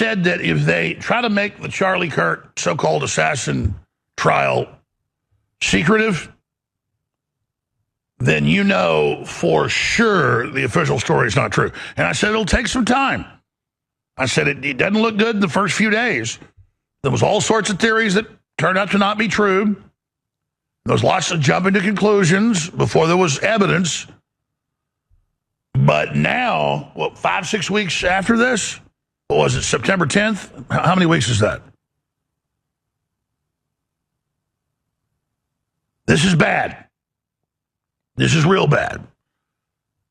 said that if they try to make the Charlie Kirk so-called assassin trial secretive, then you know for sure the official story is not true. And I said it'll take some time. I said it doesn't look good in the first few days. There was all sorts of theories that turned out to not be true. There was lots of jumping to conclusions before there was evidence. But now, 5, 6 weeks after this, what was it, September 10th? How many weeks is that? This is bad. This is real bad.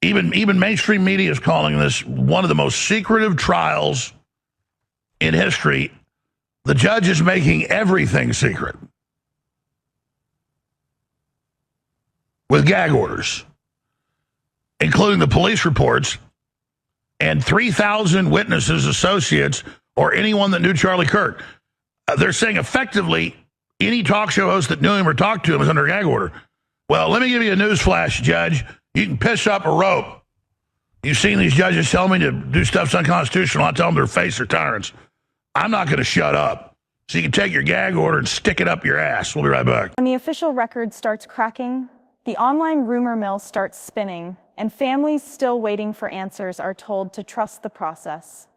Even mainstream media is calling this one of the most secretive trials in history. The judge is making everything secret with gag orders, including the police reports and 3,000 witnesses, associates, or anyone that knew Charlie Kirk. They're saying effectively any talk show host that knew him or talked to him is under gag order. Well, let me give you a news flash, Judge. You can piss up a rope. You've seen these judges tell me to do stuff's unconstitutional. I tell them their face are tyrants. I'm not going to shut up. So you can take your gag order and stick it up your ass. We'll be right back. When the official record starts cracking, the online rumor mill starts spinning, and families still waiting for answers are told to trust the process.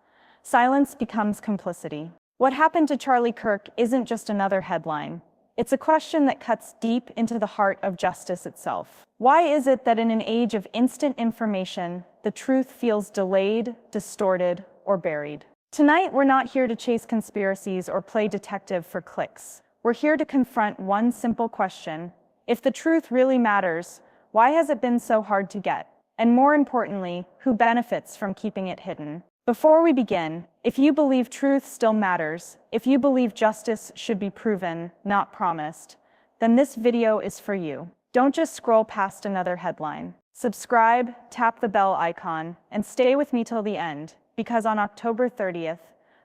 Silence becomes complicity. What happened to Charlie Kirk isn't just another headline. It's a question that cuts deep into the heart of justice itself. Why is it that in an age of instant information, the truth feels delayed, distorted, or buried? Tonight, we're not here to chase conspiracies or play detective for clicks. We're here to confront one simple question. If the truth really matters, why has it been so hard to get? And more importantly, who benefits from keeping it hidden? Before we begin, if you believe truth still matters, if you believe justice should be proven, not promised, then this video is for you. Don't just scroll past another headline. Subscribe, tap the bell icon, and stay with me till the end, because on October 30th,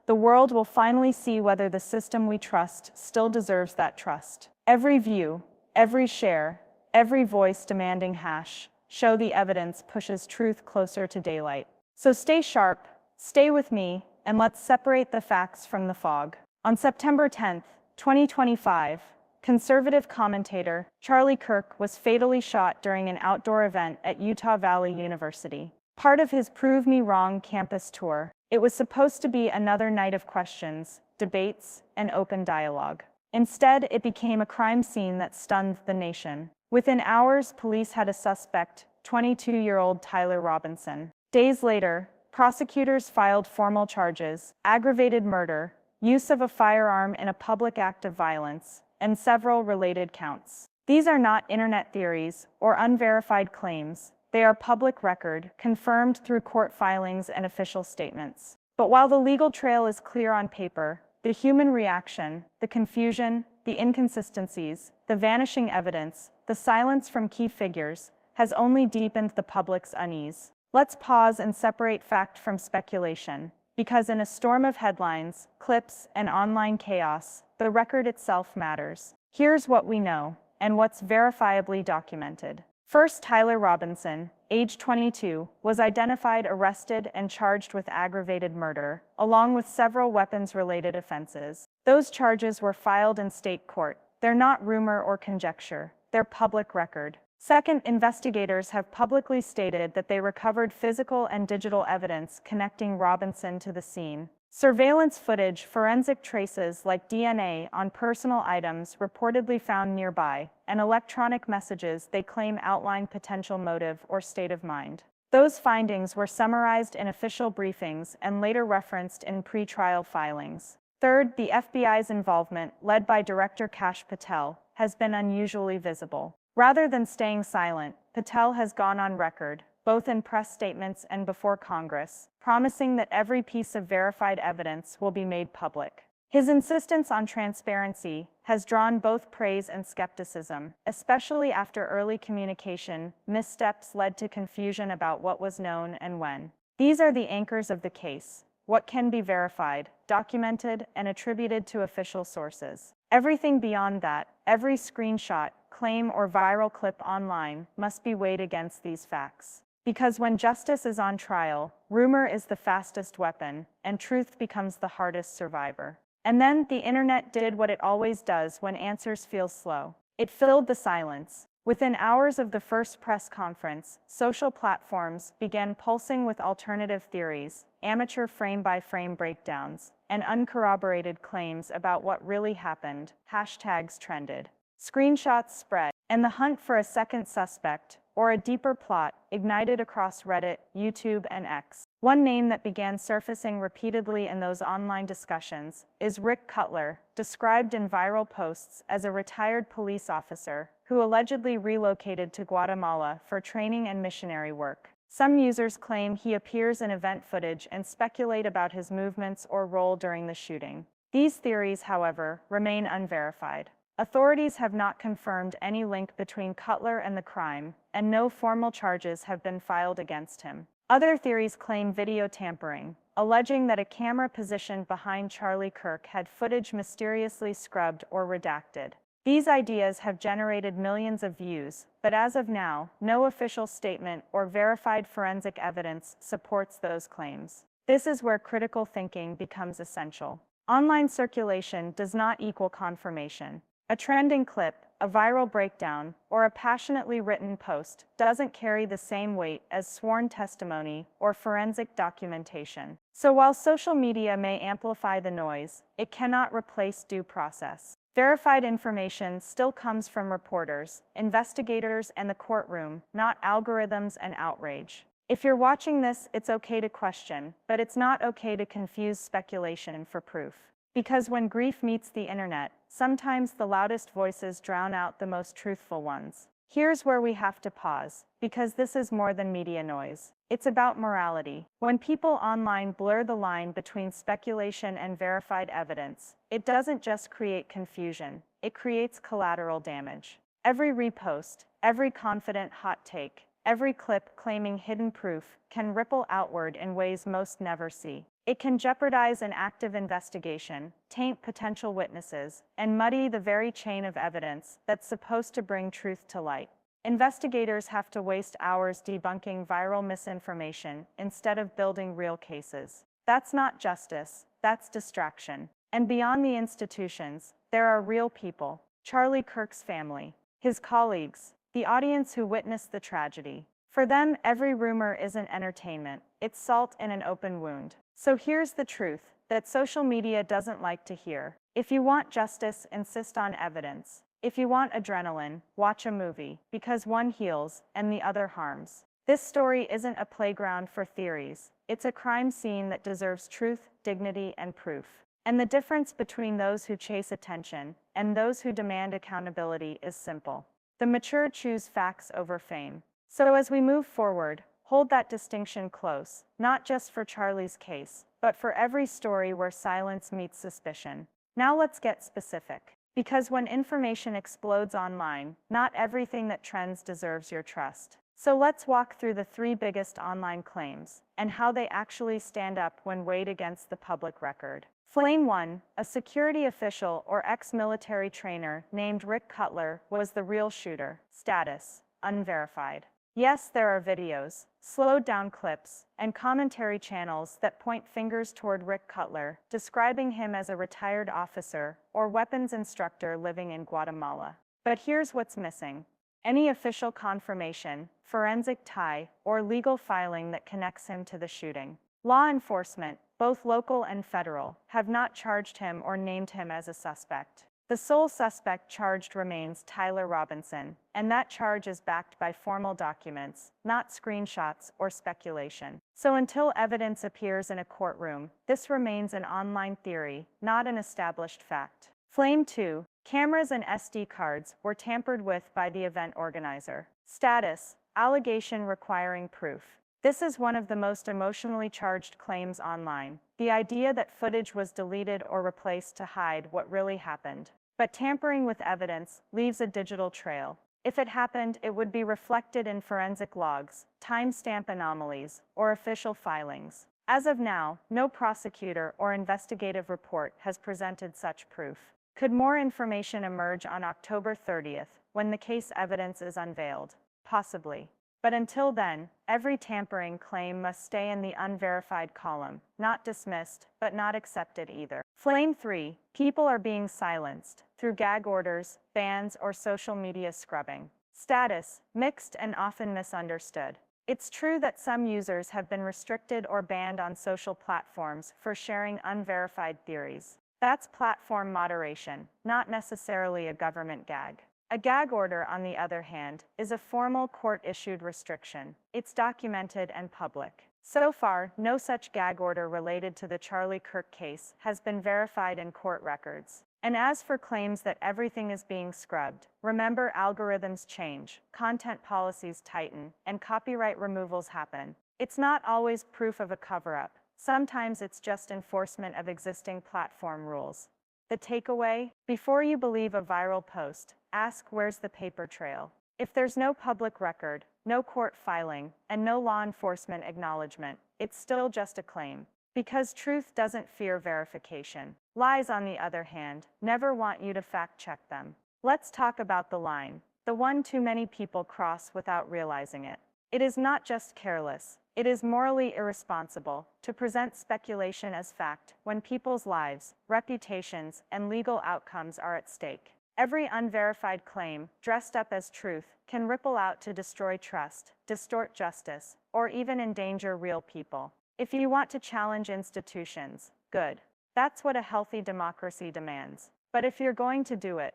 the world will finally see whether the system we trust still deserves that trust. Every view, every share, every voice demanding hash, show the evidence pushes truth closer to daylight. So stay sharp, stay with me, and let's separate the facts from the fog. On September 10th, 2025, conservative commentator Charlie Kirk was fatally shot during an outdoor event at Utah Valley University. Part of his Prove Me Wrong campus tour, it was supposed to be another night of questions, debates, and open dialogue. Instead, it became a crime scene that stunned the nation. Within hours, police had a suspect, 22-year-old Tyler Robinson. Days later, prosecutors filed formal charges, aggravated murder, use of a firearm in a public act of violence, and several related counts. These are not internet theories or unverified claims. They are public record, confirmed through court filings and official statements. But while the legal trail is clear on paper, the human reaction, the confusion, the inconsistencies, the vanishing evidence, the silence from key figures, has only deepened the public's unease. Let's pause and separate fact from speculation, because in a storm of headlines, clips, and online chaos, the record itself matters. Here's what we know, and what's verifiably documented. First, Tyler Robinson, age 22, was identified, arrested, and charged with aggravated murder, along with several weapons-related offenses. Those charges were filed in state court. They're not rumor or conjecture. They're public record. Second, investigators have publicly stated that they recovered physical and digital evidence connecting Robinson to the scene. Surveillance footage, forensic traces like DNA on personal items reportedly found nearby, and electronic messages they claim outline potential motive or state of mind. Those findings were summarized in official briefings and later referenced in pre-trial filings. Third, the FBI's involvement, led by Director Kash Patel, has been unusually visible. Rather than staying silent, Patel has gone on record, both in press statements and before Congress, promising that every piece of verified evidence will be made public. His insistence on transparency has drawn both praise and skepticism, especially after early communication missteps led to confusion about what was known and when. These are the anchors of the case: what can be verified, documented, and attributed to official sources. Everything beyond that, every screenshot, claim, or viral clip online, must be weighed against these facts. Because when justice is on trial, rumor is the fastest weapon, and truth becomes the hardest survivor. And then the internet did what it always does when answers feel slow. It filled the silence. Within hours of the first press conference, social platforms began pulsing with alternative theories, amateur frame-by-frame breakdowns, and uncorroborated claims about what really happened. Hashtags trended. Screenshots spread, and the hunt for a second suspect, or a deeper plot, ignited across Reddit, YouTube, and X. One name that began surfacing repeatedly in those online discussions is Rick Cutler, described in viral posts as a retired police officer who allegedly relocated to Guatemala for training and missionary work. Some users claim he appears in event footage and speculate about his movements or role during the shooting. These theories, however, remain unverified. Authorities have not confirmed any link between Cutler and the crime, and no formal charges have been filed against him. Other theories claim video tampering, alleging that a camera positioned behind Charlie Kirk had footage mysteriously scrubbed or redacted. These ideas have generated millions of views, but as of now, no official statement or verified forensic evidence supports those claims. This is where critical thinking becomes essential. Online circulation does not equal confirmation. A trending clip, a viral breakdown, or a passionately written post doesn't carry the same weight as sworn testimony or forensic documentation. So while social media may amplify the noise, it cannot replace due process. Verified information still comes from reporters, investigators, and the courtroom, not algorithms and outrage. If you're watching this, it's okay to question, but it's not okay to confuse speculation for proof. Because when grief meets the internet, sometimes the loudest voices drown out the most truthful ones. Here's where we have to pause, because this is more than media noise. It's about morality. When people online blur the line between speculation and verified evidence, it doesn't just create confusion, it creates collateral damage. Every repost, every confident hot take, every clip claiming hidden proof can ripple outward in ways most never see. It can jeopardize an active investigation, taint potential witnesses, and muddy the very chain of evidence that's supposed to bring truth to light. Investigators have to waste hours debunking viral misinformation instead of building real cases. That's not justice, that's distraction. And beyond the institutions, there are real people: Charlie Kirk's family, his colleagues, the audience who witnessed the tragedy. For them, every rumor isn't entertainment, it's salt in an open wound. So here's the truth that social media doesn't like to hear. If you want justice, insist on evidence. If you want adrenaline, watch a movie, because one heals and the other harms. This story isn't a playground for theories. It's a crime scene that deserves truth, dignity, and proof. And the difference between those who chase attention and those who demand accountability is simple. The mature choose facts over fame. So as we move forward, hold that distinction close, not just for Charlie's case, but for every story where silence meets suspicion. Now let's get specific. Because when information explodes online, not everything that trends deserves your trust. So let's walk through the 3 biggest online claims, and how they actually stand up when weighed against the public record. Claim 1, a security official or ex-military trainer named Rick Cutler was the real shooter. Status: unverified. Yes, there are videos, slowed-down clips, and commentary channels that point fingers toward Rick Cutler, describing him as a retired officer or weapons instructor living in Guatemala. But here's what's missing: any official confirmation, forensic tie, or legal filing that connects him to the shooting. Law enforcement, both local and federal, have not charged him or named him as a suspect. The sole suspect charged remains Tyler Robinson, and that charge is backed by formal documents, not screenshots or speculation. So until evidence appears in a courtroom, this remains an online theory, not an established fact. Claim 2, cameras and SD cards were tampered with by the event organizer. Status: allegation requiring proof. This is one of the most emotionally charged claims online, the idea that footage was deleted or replaced to hide what really happened. But tampering with evidence leaves a digital trail. If it happened, it would be reflected in forensic logs, timestamp anomalies, or official filings. As of now, no prosecutor or investigative report has presented such proof. Could more information emerge on October 30th, when the case evidence is unveiled? Possibly. But until then, every tampering claim must stay in the unverified column, not dismissed, but not accepted either. Flame 3. People are being silenced through gag orders, bans, or social media scrubbing. Status: mixed and often misunderstood. It's true that some users have been restricted or banned on social platforms for sharing unverified theories. That's platform moderation, not necessarily a government gag. A gag order, on the other hand, is a formal court-issued restriction. It's documented and public. So far, no such gag order related to the Charlie Kirk case has been verified in court records. And as for claims that everything is being scrubbed, remember, algorithms change, content policies tighten, and copyright removals happen. It's not always proof of a cover-up. Sometimes it's just enforcement of existing platform rules. The takeaway: before you believe a viral post, ask, where's the paper trail? If there's no public record, no court filing, and no law enforcement acknowledgement, it's still just a claim. Because truth doesn't fear verification. Lies, on the other hand, never want you to fact-check them. Let's talk about the line, the one too many people cross without realizing it. It is not just careless, it is morally irresponsible to present speculation as fact when people's lives, reputations, and legal outcomes are at stake. Every unverified claim, dressed up as truth, can ripple out to destroy trust, distort justice, or even endanger real people. If you want to challenge institutions, good. That's what a healthy democracy demands. But if you're going to do it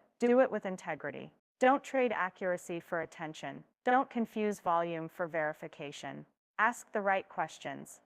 with integrity. Don't trade accuracy for attention. Don't confuse volume for verification. Ask the right questions.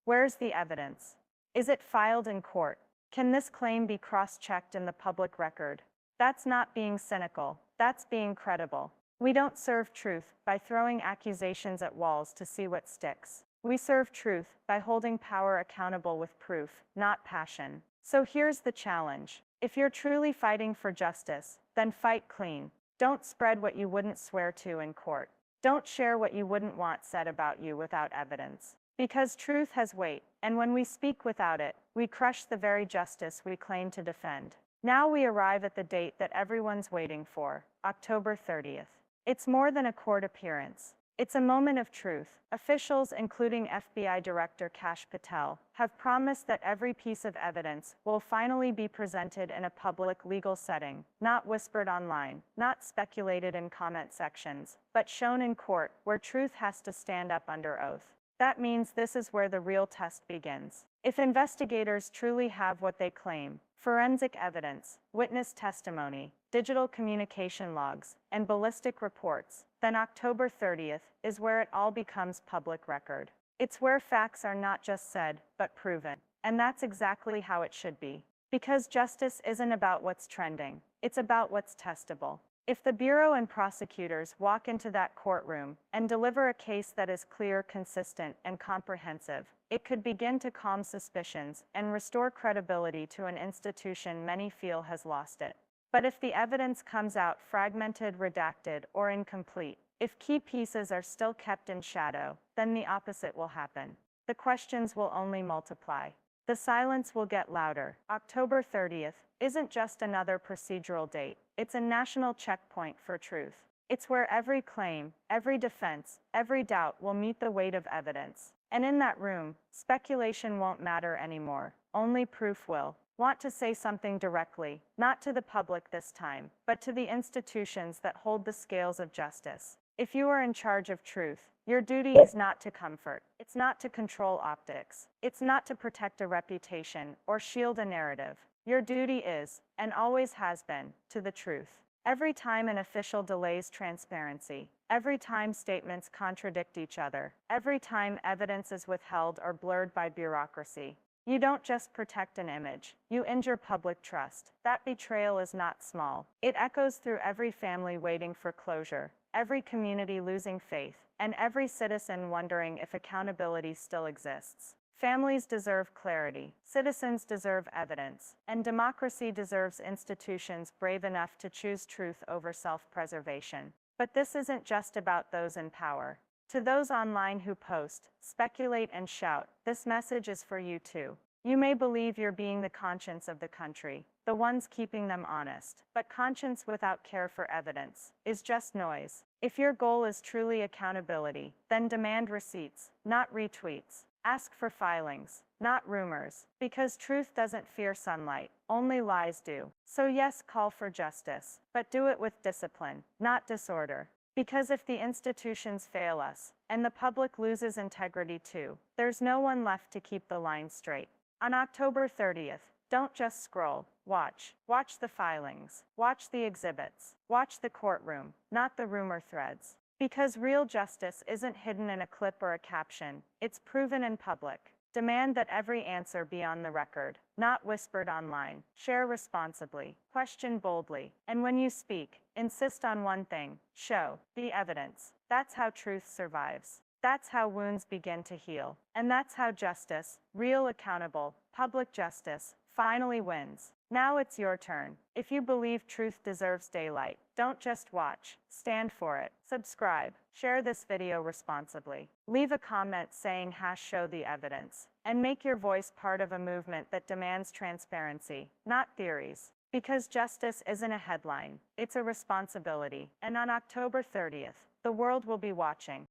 Where's the evidence? Is it filed in court? Can this claim be cross-checked in the public record? That's not being cynical. That's being credible. We don't serve truth by throwing accusations at walls to see what sticks. We serve truth by holding power accountable with proof, not passion. So here's the challenge. If you're truly fighting for justice, then fight clean. Don't spread what you wouldn't swear to in court. Don't share what you wouldn't want said about you without evidence. Because truth has weight, and when we speak without it, we crush the very justice we claim to defend. Now we arrive at the date that everyone's waiting for, October 30th. It's more than a court appearance. It's a moment of truth. Officials, including FBI Director Kash Patel, have promised that every piece of evidence will finally be presented in a public legal setting, not whispered online, not speculated in comment sections, but shown in court, where truth has to stand up under oath. That means this is where the real test begins. If investigators truly have what they claim, forensic evidence, witness testimony, digital communication logs, and ballistic reports, then October 30th is where it all becomes public record. It's where facts are not just said, but proven. And that's exactly how it should be. Because justice isn't about what's trending, it's about what's testable. If the Bureau and prosecutors walk into that courtroom and deliver a case that is clear, consistent, and comprehensive, it could begin to calm suspicions and restore credibility to an institution many feel has lost it. But if the evidence comes out fragmented, redacted, or incomplete, if key pieces are still kept in shadow, then the opposite will happen. The questions will only multiply. The silence will get louder. October 30th isn't just another procedural date. It's a national checkpoint for truth. It's where every claim, every defense, every doubt will meet the weight of evidence. And in that room, speculation won't matter anymore. Only proof will. Want to say something directly, not to the public this time, but to the institutions that hold the scales of justice. If you are in charge of truth, your duty is not to comfort. It's not to control optics. It's not to protect a reputation or shield a narrative. Your duty is, and always has been, to the truth. Every time an official delays transparency, every time statements contradict each other, every time evidence is withheld or blurred by bureaucracy, you don't just protect an image, you injure public trust. That betrayal is not small. It echoes through every family waiting for closure, every community losing faith, and every citizen wondering if accountability still exists. Families deserve clarity, citizens deserve evidence, and democracy deserves institutions brave enough to choose truth over self-preservation. But this isn't just about those in power. To those online who post, speculate, and shout, this message is for you too. You may believe you're being the conscience of the country, the ones keeping them honest. But conscience without care for evidence is just noise. If your goal is truly accountability, then demand receipts, not retweets. Ask for filings, not rumors, because truth doesn't fear sunlight, only lies do. So yes, call for justice, but do it with discipline, not disorder. Because if the institutions fail us, and the public loses integrity too, there's no one left to keep the line straight. On October 30th, don't just scroll, watch. Watch the filings, watch the exhibits, watch the courtroom, not the rumor threads. Because real justice isn't hidden in a clip or a caption, it's proven in public. Demand that every answer be on the record, not whispered online. Share responsibly, question boldly, and when you speak, insist on one thing: show the evidence. That's how truth survives. That's how wounds begin to heal. And that's how justice, real, accountable, public justice, finally wins. Now it's your turn. If you believe truth deserves daylight, don't just watch, stand for it. Subscribe, share this video responsibly. Leave a comment saying #show the evidence, and make your voice part of a movement that demands transparency, not theories. Because justice isn't a headline, it's a responsibility. And on October 30th, the world will be watching.